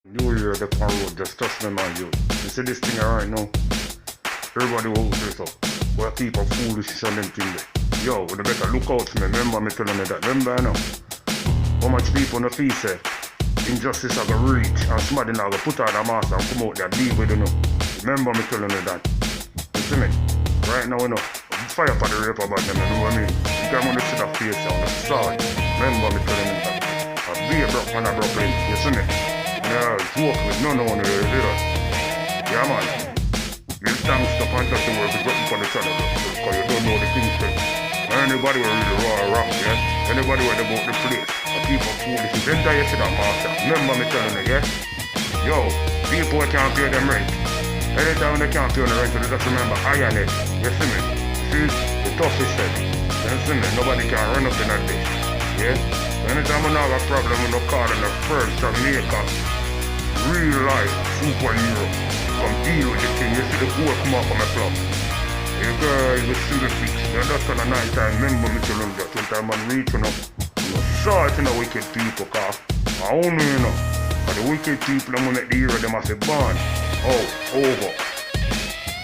New Year, the road, just trust me, man, you. You see this thing right now? Everybody will dress up. But people foolish and them thing there. Yo, you better look out for me. Remember me telling you that. Remember, you know? How much people no feel say injustice are gonna reach and somebody now gonna put out a mask and come out there deal with, you know? Remember me telling you that. You see me? Right now, you know, fire for the rape about them, you know what I mean? You can't want to see the face on the side. Remember me telling you that. A beer broke man, I broke in. You see me? Yeah, joke with no one really did it. Yeah, man. Give thanks to Fantastic World for dropping for the channel, because you don't know the things there. Anybody will really raw rock, yeah? Anybody will about the place. The people foolish. It's entire shit that master. Remember me telling you, yeah? Yo, people can't pay them rent. Anytime they can't pay the rent, they just remember iron it. You see me? See, the toughest said. You see me? Nobody can run up in that day. Yeah? Anytime I have a problem with no card and a first Jamaica, real life superhero, come deal with the thing. You see the goal come up on my club. Hey girl, you see the fix. Yeah, that's on a night time. Remember me telling that when time I'm reaching up. You saw it in the wicked people, cause I only know. But the wicked people, I'm gonna make the hero, them have to burn. Oh, over.